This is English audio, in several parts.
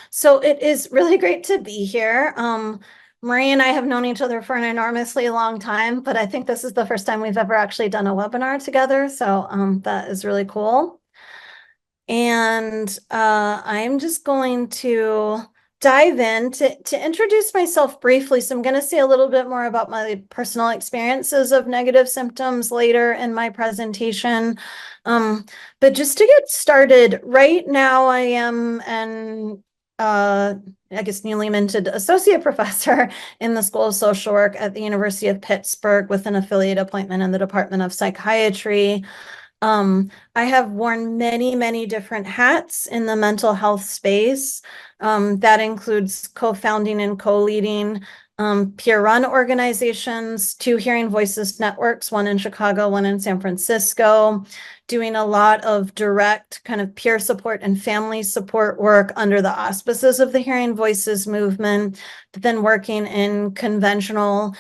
So it is really great to be here. Marie and I have known each other for an enormously long time, but I think this is the first time we've ever actually done a webinar together. So that is really cool. And I'm just going to dive in to introduce myself briefly. So I'm going to say a little bit more about my personal experiences of negative symptoms later in my presentation. But just to get started, right now I am I guess newly minted associate professor in the School of Social Work at the University of Pittsburgh with an affiliate appointment in the Department of Psychiatry. I have worn many, many different hats in the mental health space. That includes co-founding and co-leading peer-run organizations, 2 Hearing Voices networks, one in Chicago, one in San Francisco, doing a lot of direct kind of peer support and family support work under the auspices of the Hearing Voices movement, but then working in conventional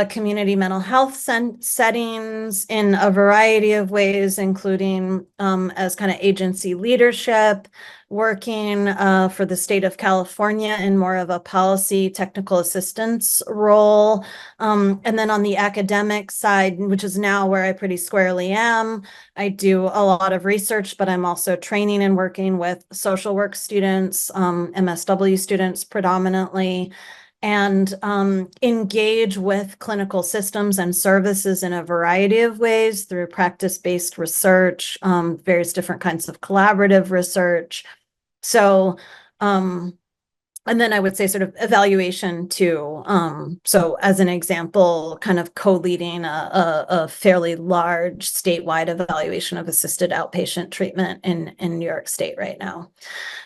community mental health settings in a variety of ways, including as kind of agency leadership, working for the state of California in more of a policy technical assistance role. And then on the academic side, which is now where I pretty squarely am, I do a lot of research, but I'm also training and working with social work students, MSW students predominantly, and engage with clinical systems and services in a variety of ways through practice-based research, various different kinds of collaborative research. So, and then I would say sort of evaluation too. So as an example, kind of co-leading a fairly large statewide evaluation of assisted outpatient treatment in New York State right now.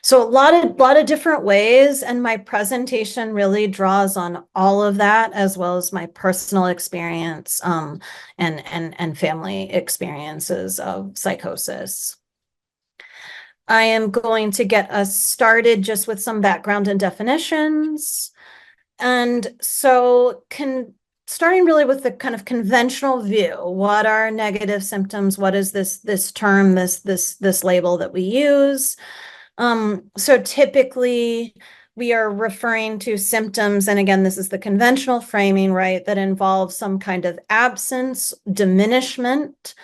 So a lot of different ways, and my presentation really draws on all of that, as well as my personal experience and family experiences of psychosis. I am going to get us started just with some background and definitions. And so starting really with the kind of conventional view, what are negative symptoms? What is this term, this label that we use? So typically we are referring to symptoms, and again, this is the conventional framing, right, that involves some kind of absence, diminishment,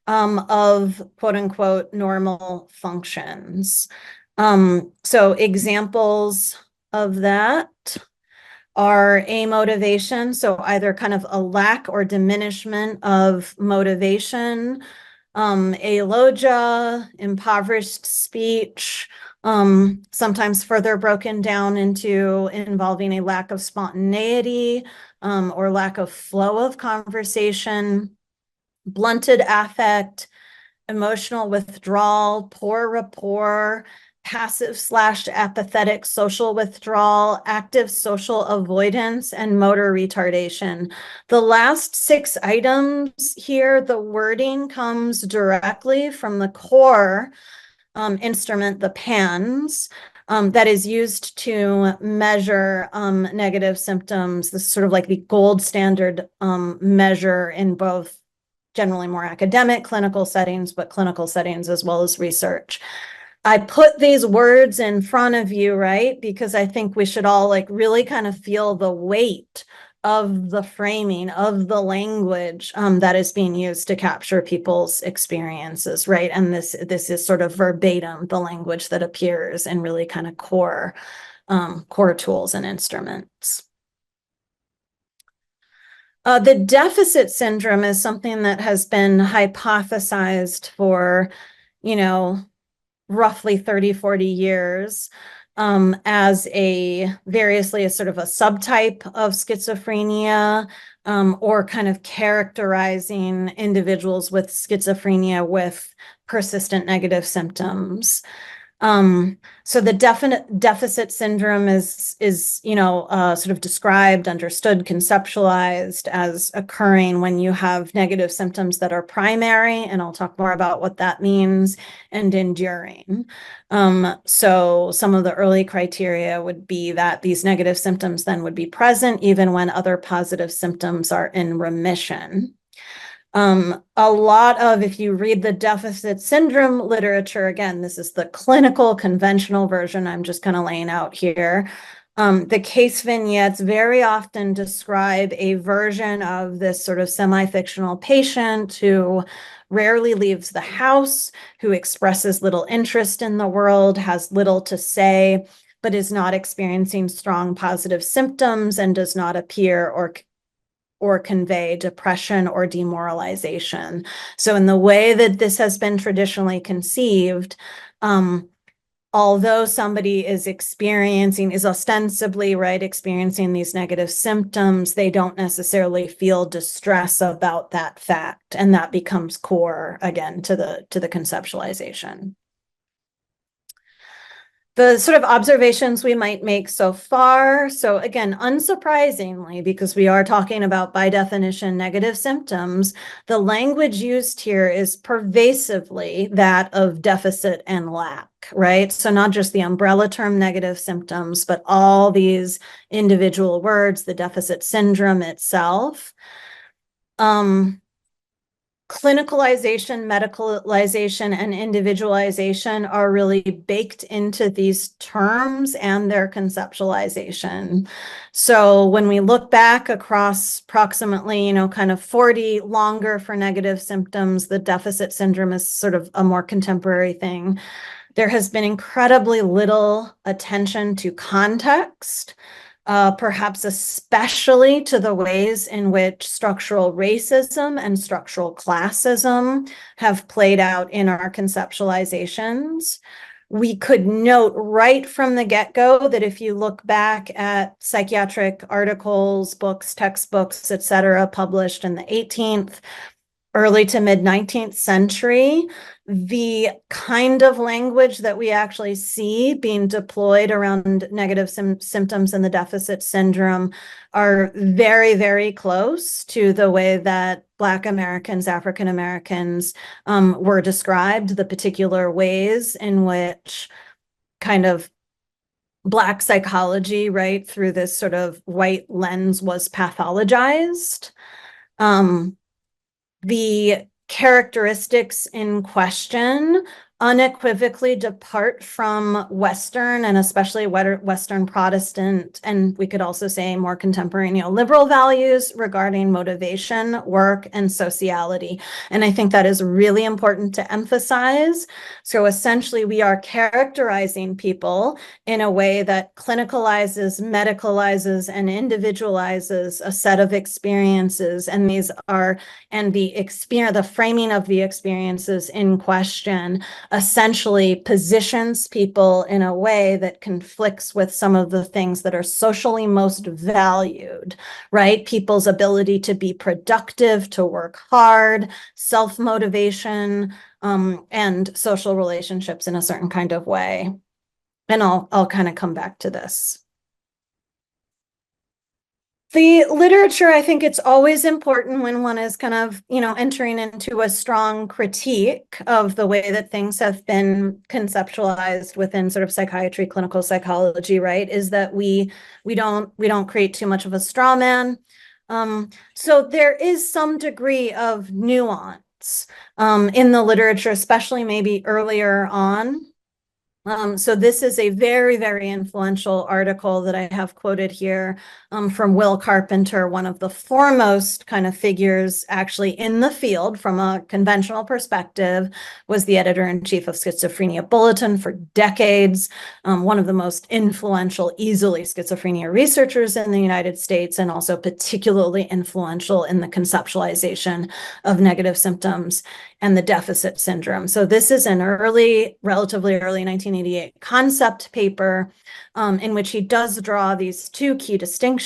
of quote unquote normal functions. So examples of that are amotivation, so either kind of a lack or diminishment of motivation, alogia, impoverished speech, sometimes further broken down into involving a lack of spontaneity or lack of flow of conversation, blunted affect, emotional withdrawal, poor rapport, passive/apathetic social withdrawal, active social avoidance, and motor retardation. The last 6 items here, the wording comes directly from the core instrument, the PANS, that is used to measure negative symptoms. This is sort of like the gold standard measure in both generally more academic clinical settings, but clinical settings as well as research. I put these words in front of you, right? Because I think we should all like really kind of feel the weight of the framing of the language that is being used to capture people's experiences, right? And this is sort of verbatim, the language that appears in really kind of core tools and instruments. The deficit syndrome is something that has been hypothesized for, roughly 30, 40 years as variously as sort of a subtype of schizophrenia or kind of characterizing individuals with schizophrenia with persistent negative symptoms. So the deficit syndrome is sort of described, understood, conceptualized as occurring when you have negative symptoms that are primary, and I'll talk more about what that means, and enduring. So some of the early criteria would be that these negative symptoms then would be present even when other positive symptoms are in remission. A lot of, if you read the deficit syndrome literature, again, this is the clinical conventional version I'm just kind of laying out here. The case vignettes very often describe a version of this sort of semi-fictional patient who rarely leaves the house, who expresses little interest in the world, has little to say, but is not experiencing strong positive symptoms and does not appear or convey depression or demoralization. So in the way that this has been traditionally conceived, although somebody is ostensibly, right, experiencing these negative symptoms, they don't necessarily feel distress about that fact. And that becomes core, again, to the conceptualization. The sort of observations we might make so far. So again, unsurprisingly, because we are talking about, by definition, negative symptoms, the language used here is pervasively that of deficit and lack, right? So not just the umbrella term negative symptoms, but all these individual words, the deficit syndrome itself. Clinicalization, medicalization, and individualization are really baked into these terms and their conceptualization. So when we look back across approximately, kind of 40 longer for negative symptoms, the deficit syndrome is sort of a more contemporary thing. There has been incredibly little attention to context. Perhaps especially to the ways in which structural racism and structural classism have played out in our conceptualizations. We could note right from the get-go that if you look back at psychiatric articles, books, textbooks, et cetera, published in the 18th, early to mid 19th century, the kind of language that we actually see being deployed around negative symptoms and the deficit syndrome are very, very close to the way that Black Americans, African Americans were described, the particular ways in which kind of Black psychology, right, through this sort of white lens was pathologized. The characteristics in question unequivocally depart from Western and especially Western Protestant, and we could also say more contemporary neoliberal values regarding motivation, work, and sociality. And I think that is really important to emphasize. So essentially, we are characterizing people in a way that clinicalizes, medicalizes, and individualizes a set of experiences. And these are, and the framing of the experiences in question essentially positions people in a way that conflicts with some of the things that are socially most valued, right? People's ability to be productive, to work hard, self-motivation, and social relationships in a certain kind of way. And I'll kind of come back to this. The literature, I think it's always important when one is kind of, entering into a strong critique of the way that things have been conceptualized within sort of psychiatry, clinical psychology, right? Is that we don't create too much of a straw man. So there is some degree of nuance in the literature, especially maybe earlier on. So this is a very, very influential article that I have quoted here from Will Carpenter, one of the foremost kind of figures actually in the field from a conventional perspective, was the editor-in-chief of Schizophrenia Bulletin for decades, one of the most influential, easily schizophrenia researchers in the United States, and also particularly influential in the conceptualization of negative symptoms and the deficit syndrome. So this is an relatively early 1988 concept paper in which he does draw these two key distinctions.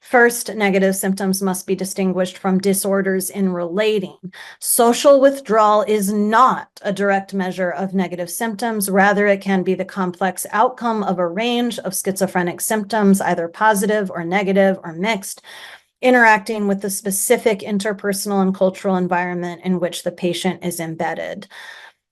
First, negative symptoms must be distinguished from disorders in relating. Social withdrawal is not a direct measure of negative symptoms. Rather, it can be the complex outcome of a range of schizophrenic symptoms, either positive or negative or mixed, interacting with the specific interpersonal and cultural environment in which the patient is embedded.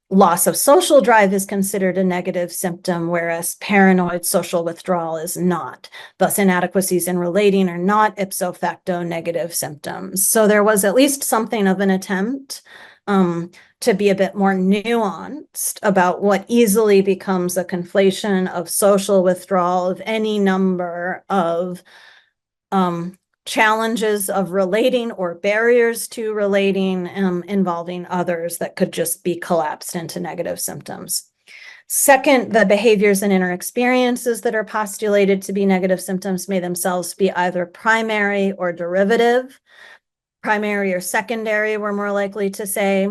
loss of social drive is considered a negative symptom, whereas paranoid social withdrawal is not. Thus, inadequacies in relating are not ipso facto negative symptoms. So there was at least something of an attempt to be a bit more nuanced about what easily becomes a conflation of social withdrawal of any number of challenges of relating or barriers to relating involving others that could just be collapsed into negative symptoms. Second, the behaviors and inner experiences that are postulated to be negative symptoms may themselves be either primary or derivative. Primary or secondary, we're more likely to say.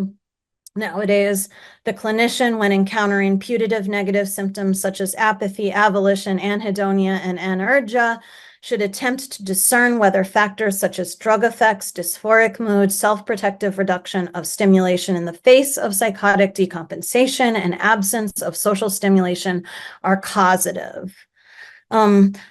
Nowadays, the clinician, when encountering putative negative symptoms such as apathy, avolition, anhedonia, and anergia, should attempt to discern whether factors such as drug effects, dysphoric mood, self-protective reduction of stimulation in the face of psychotic decompensation, and absence of social stimulation are causative.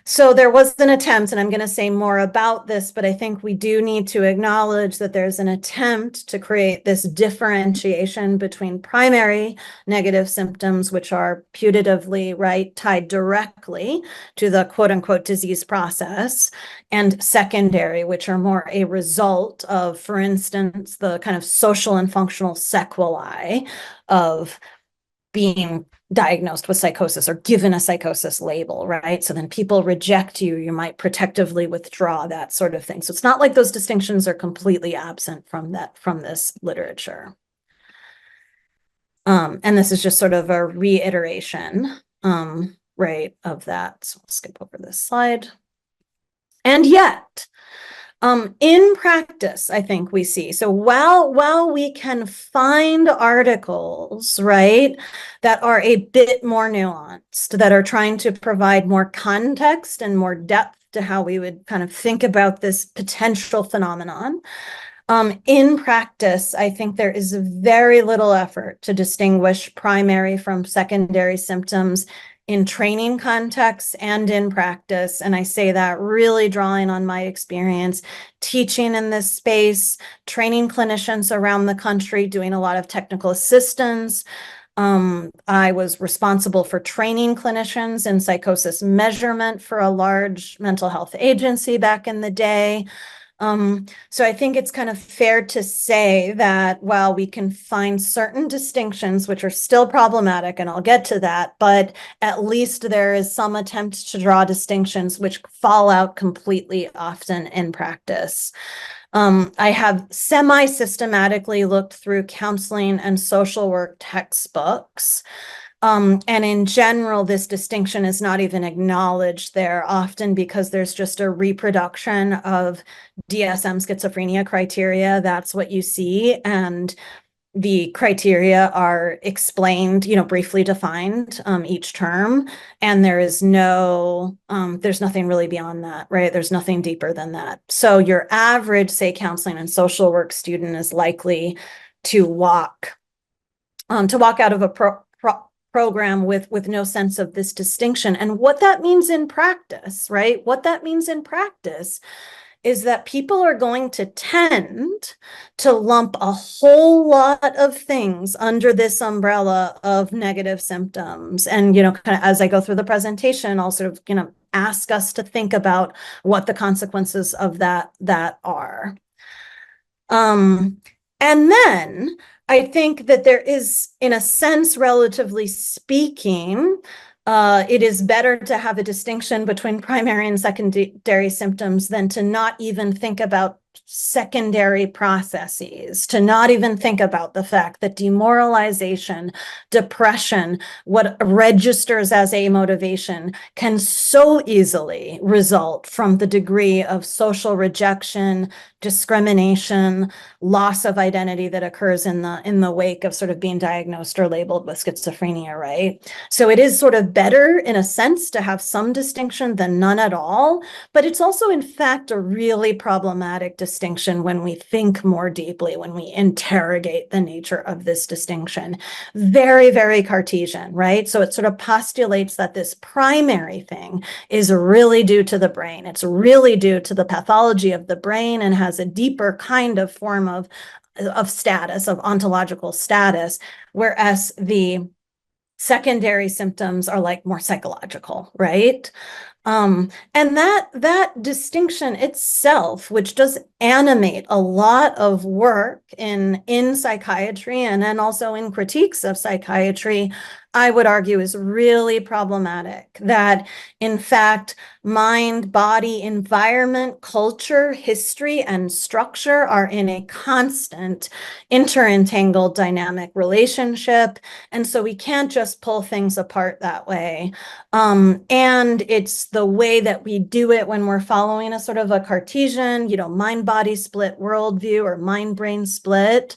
So there was an attempt, and I'm going to say more about this, but I think we do need to acknowledge that there's an attempt to create this differentiation between primary negative symptoms, which are putatively, right, tied directly to the quote unquote disease process, and secondary, which are more a result of, for instance, the kind of social and functional sequelae of being diagnosed with psychosis or given a psychosis label, right? So then people reject you, you might protectively withdraw, that sort of thing. So it's not like those distinctions are completely absent from this literature. And this is just sort of a reiteration, right, of that. So I'll skip over this slide. And yet, in practice, I think we see, so while we can find articles, right, that are a bit more nuanced, that are trying to provide more context and more depth to how we would kind of think about this potential phenomenon, in practice, I think there is very little effort to distinguish primary from secondary symptoms in training contexts and in practice. And I say that really drawing on my experience teaching in this space, training clinicians around the country, doing a lot of technical assistance. I was responsible for training clinicians in psychosis measurement for a large mental health agency back in the day. So I think it's kind of fair to say that while we can find certain distinctions, which are still problematic, and I'll get to that, but at least there is some attempt to draw distinctions which fall out completely often in practice. I have semi-systematically looked through counseling and social work textbooks. And in general, this distinction is not even acknowledged there, often because there's just a reproduction of DSM schizophrenia criteria. That's what you see. And the criteria are explained, briefly defined each term. And there is there's nothing really beyond that, right? There's nothing deeper than that. So your average, say, counseling and social work student is likely to walk out of a program with no sense of this distinction. And what that means in practice, right? What that means in practice is that people are going to tend to lump a whole lot of things under this umbrella of negative symptoms. And, kind of as I go through the presentation, I'll sort of, ask us to think about what the consequences of that are. And then I think that there is, in a sense, relatively speaking, it is better to have a distinction between primary and secondary symptoms than to not even think about secondary processes, to not even think about the fact that demoralization, depression, what registers as a motivation can so easily result from the degree of social rejection, discrimination, loss of identity that occurs in the wake of sort of being diagnosed or labeled with schizophrenia, right? So it is sort of better in a sense to have some distinction than none at all, but it's also in fact a really problematic distinction when we think more deeply, when we interrogate the nature of this distinction. Very, very Cartesian, right? So it sort of postulates that this primary thing is really due to the brain. It's really due to the pathology of the brain and has a deeper kind of form of of status, of ontological status, whereas the secondary symptoms are like more psychological, right? And that distinction itself, which does animate a lot of work in psychiatry and then also in critiques of psychiatry, I would argue is really problematic. That in fact, mind, body, environment, culture, history, and structure are in a constant interentangled dynamic relationship. And so we can't just pull things apart that way. And it's the way that we do it when we're following a sort of a Cartesian, mind-body split worldview or mind-brain split.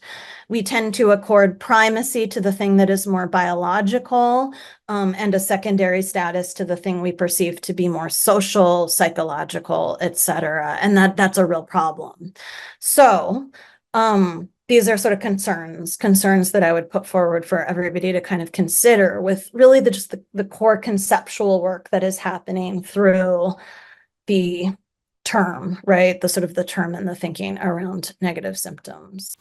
We tend to accord primacy to the thing that is more biological, and a secondary status to the thing we perceive to be more social, psychological, et cetera. And that's a real problem. So these are sort of concerns that I would put forward for everybody to kind of consider with really just the core conceptual work that is happening through the term, right? The sort of the term and the thinking around negative symptoms.